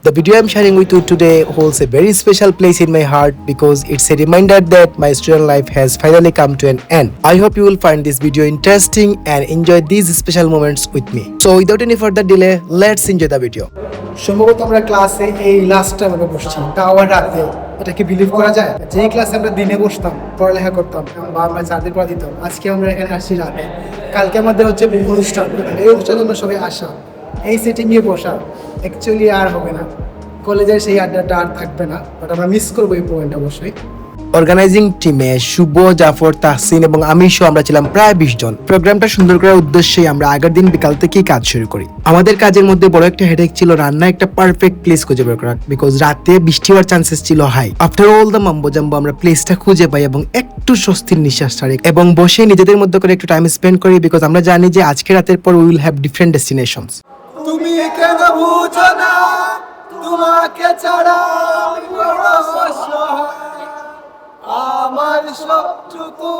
The video I'm sharing with you today holds a very special place in my heart because it's a reminder that my student life has finally come to an end. I hope you will find this video interesting and enjoy these special moments with me. So without any further delay, let's enjoy the video. সম্ভবত আমরা ক্লাসে এই last time আমরা বসছি, তাও আবার রাতে। এটা কি বিলিভ করা যায়? যে ক্লাসে আমরা দিনে বসতাম, পড়ালেখা করতাম বা আমরা চারদিন পড়া দিতাম, আজকে আমরা এখানে আসছি রাতে। কালকে আমাদের হচ্ছে অনুষ্ঠান, এই অনুষ্ঠানে আমরা সবাই আসা, এই সেটিংয়ে বসা অ্যাকচুয়ালি আর হবে না। কলেজের সেই আড্ডাটা আর থাকবে না, বাট আমরা মিস করবো এই পয়েন্ট অবশ্যই। অর্গানাইজিং টিমে শুভ, জাফর, তাহসিন এবং আমি সহ আমরা ছিলাম প্রায় 20 জন। প্রোগ্রামটা সুন্দর করার উদ্দেশ্যে আমরা আগের দিন বিকাল থেকেই কাজ শুরু করি। আমাদের কাজের মধ্যে বড় একটা হেডেক ছিল রান্না একটা পারফেক্ট প্লেস খুঁজে বের করা, বিকজ রাতে বৃষ্টি হওয়ার চান্সেস ছিল high. After all the mumbo jumbo আমরা প্লেসটা খুঁজে পাই এবং একটু স্বস্তির নিঃশ্বাস ছাড়ি এবং বসে নিজেদের মধ্যে করে একটু টাইম স্পেন্ড করি, বিকজ আমরা জানি যে আজকে রাতের পর we will have different destinations. তুমি কেন বুঝো না তোমাকে ছাড়া আমি বড় অসহায়, আমার সবটুকু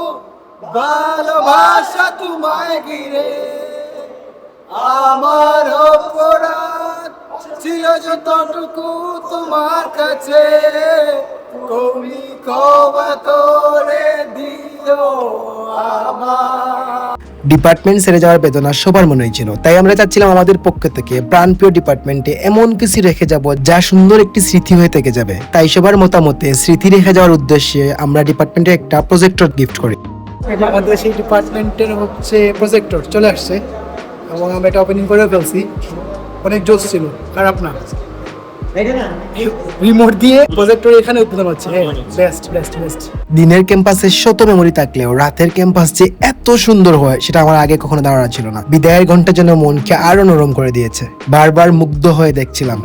ভালোবাসা তোমায় ঘিরে, আমার অপরাধ ছিল যতটুকু তোমার কাছে, তুমি ক্ষমা করে দিও আমার। ডিপার্টমেন্ট ছেড়ে যাওয়ার বেদনা সবার মনেই ছিল, তাই আমরা চাচ্ছিলাম আমাদের পক্ষ থেকে প্রাণপ্রিয় ডিপার্টমেন্টে এমন কিছু রেখে যাব যা সুন্দর একটি স্মৃতি হয়ে থেকে যাবে। তাই সবার মতামতে স্মৃতি রেখে যাওয়ার উদ্দেশ্যে আমরা ডিপার্টমেন্টে একটা প্রজেক্টর গিফট করি। আমাদের সেই ডিপার্টমেন্টের হচ্ছে প্রজেক্টর চলে আসছে এবং আমরা এটা ওপেনিং করে ফেলছি। অনেক জোস ছিল, খারাপ না। রিমোট দিয়ে প্রজেক্টর এখানে উৎপাদন হচ্ছে। Best best best. দিনের ক্যাম্পাসে শত মেমোরি থাকলেও রাতের ক্যাম্পাস যে এত সুন্দর হয় সেটা আমার আগে কখনো ধারণা ছিল না। বিদায়ের ঘন্টা যেন মনকে আরো নরম করে দিয়েছে। বারবার মুগ্ধ হয়ে দেখছিলাম।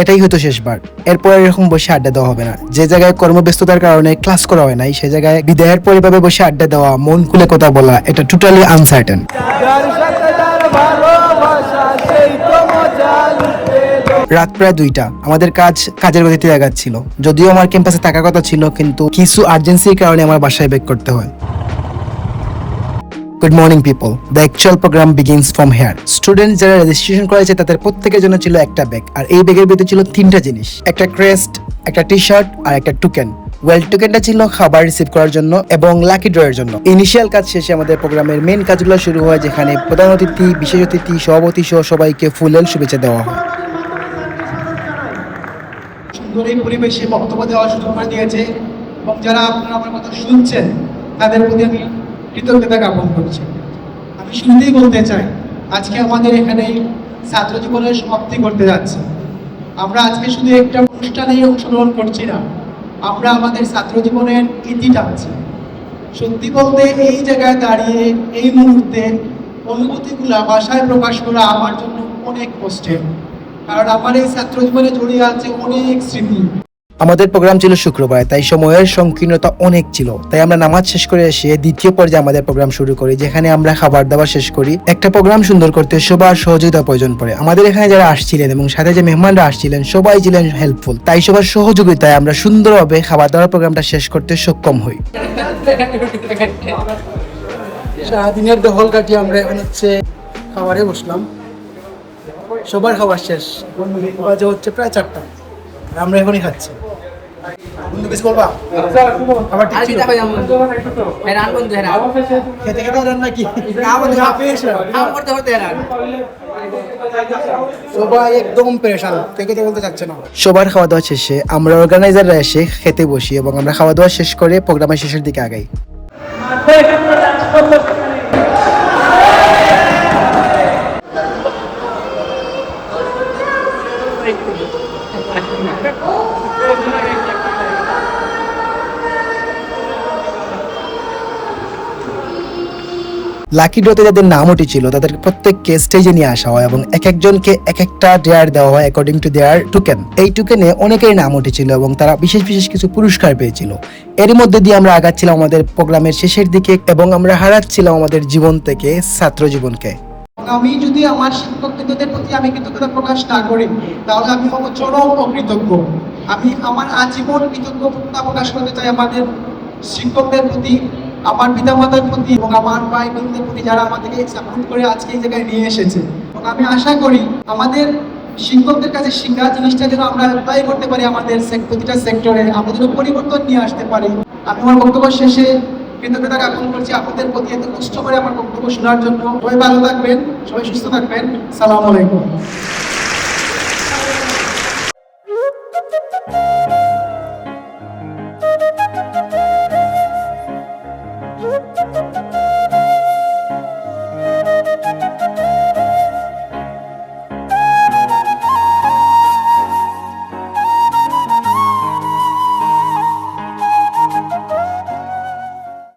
এটাই হয়তো শেষবার, এরপর এরকম বসে আড্ডা দেওয়া হবে না। যে জায়গায় কর্মব্যস্ততার কারণে ক্লাস করা হয় নাই, সেই জায়গায় বিদায়ের পরে ভাবে বসে আড্ডা দেওয়া, মন খুলে কথা বলা, এটা টোটালি আনসার্টেন। রাত প্রায় 2টা। আমাদের কাজের গতিতে আগাচ্ছিল। যদিও আমার ক্যাম্পাসে থাকার কথা ছিল, কিন্তু কিছু আর্জেন্সির কারণে আমার বাসায় ব্যাক করতে হয়। Good morning people, the actual program begins from here. Student যারা রেজিস্ট্রেশন করেছে তাদের প্রত্যেকের জন্য ছিল একটা ব্যাগ, আর এই ব্যাগের ভিতরে ছিল 3টা জিনিস, একটা ক্রেস্ট, একটা টি শার্ট আর একটা টোকেন। ওয়েল টোকেনটা ছিল খাবার রিসিভ করার জন্য এবং লাকি ড্রয়ের জন্য। ইনিশিয়াল কাজ শেষে আমাদের প্রোগ্রামের মেন কাজগুলো শুরু হয়, যেখানে প্রধান অতিথি, বিশেষ অতিথি, সভাপতি সহ সবাইকে ফুলেল শুভেচ্ছা দেওয়া হয়। সুন্দর এই পরিবেশে বক্তব্য দেওয়ার সুযোগ করে দিয়েছে এবং যারা আপনারা আমার কথা শুনছেন তাদের প্রতি আমি কৃতজ্ঞতা জ্ঞাপন করছি। আমি শুরুতেই বলতে চাই, আজকে আমাদের এখানে ছাত্র জীবনের সমাপ্তি করতে যাচ্ছে। আমরা আজকে শুধু একটা অনুষ্ঠানেই অংশগ্রহণ করছি না, আমরা আমাদের ছাত্র জীবনের ইতি টানছি। সত্যি বলতে এই জায়গায় দাঁড়িয়ে এই মুহূর্তে অনুভূতিগুলা ভাষায় প্রকাশ করা আমার জন্য অনেক কষ্টের, কারণ আমার এই ছাত্র জীবনে জড়িয়ে আছে অনেক স্মৃতি। আমাদের প্রোগ্রাম ছিল শুক্রবার, তাই সময়ের সংকীর্ণতা অনেক ছিল। তাই আমরা নামাজ শেষ করে এসে দ্বিতীয় পর্যায়ে আমাদের প্রোগ্রাম শুরু করি, যেখানে আমরা খাবার দাবার শেষ করি। একটা প্রোগ্রাম সুন্দর করতে সবার সহযোগিতার প্রয়োজন পড়ে। আমাদের এখানে যারা আসছিলেন এবং সাথে যে মেহমানরা আসছিলেন সবাই ছিলেন হেল্পফুল, তাই সবার সহযোগিতায় আমরা সুন্দরভাবে খাবার দাবার প্রোগ্রামটা শেষ করতে সক্ষম হই। সারাদিনের দখল কাটিয়ে আমরা এখন হচ্ছে খাবারে বসলাম। সবার খাবার শেষ, বাজে হচ্ছে প্রায় 4টা, আমরা এখনই খাচ্ছি। বন্ধু কিছু বলবা? আবার ঠিক ছিল? খেতে খেতে রান নাকি? সবাই একদম পেরেশান, থেকে বলতে চাচ্ছে না। সবার খাওয়া দাওয়া শেষে আমরা অর্গানাইজাররা এসে খেতে বসি এবং আমরা খাওয়া দাওয়া শেষ করে প্রোগ্রামের শেষের দিকে আগাই। লাকি ড্রতে যাদের নাম উঠেছিল তাদের প্রত্যেককে স্টেজে নিয়ে আসা হয় এবং এক একজনকে এক একটা ডেয়ার দেওয়া হয় অ্যাকর্ডিং টু দেয়ার টোকেন। এই টোকেনে অনেকের নাম উঠেছিল এবং তারা বিশেষ বিশেষ কিছু পুরস্কার পেয়েছিল। এর মধ্যে দিয়ে আমরা আগাচ্ছিলাম আমাদের প্রোগ্রামের শেষের দিকে এবং আমরা হারাচ্ছিলাম আমাদের জীবন থেকে ছাত্র জীবনকে। আমি যদি আমার শিক্ষকদের প্রতি আমি কৃতজ্ঞতা প্রকাশ না করি তাহলে আমি হবো চরম অকৃতজ্ঞ। আমি আমার আজীবন কৃতজ্ঞতা প্রকাশ করতে চাই আমাদের শিক্ষকদের প্রতি, আমার পিতামাতার প্রতি এবং আমার ভাই বোনদের প্রতি, যারা আমাদেরকে সাপোর্ট করে আজকে এই জায়গায় নিয়ে এসেছে। এবং আমি আশা করি আমাদের শিক্ষকদের কাছে শিক্ষা জিনিসটা যেন আমরা অ্যাপ্লাই করতে পারি আমাদের প্রতিটা সেক্টরে, আমরা যেন পরিবর্তন নিয়ে আসতে পারি। আমি আমার বক্তব্য শেষে কৃতজ্ঞতা জ্ঞাপন করছি আপনাদের প্রতি, এত কষ্ট করে আমার বক্তব্য শোনার জন্য। সবাই ভালো থাকবেন, সবাই সুস্থ থাকবেন। সালাম আলাইকুম।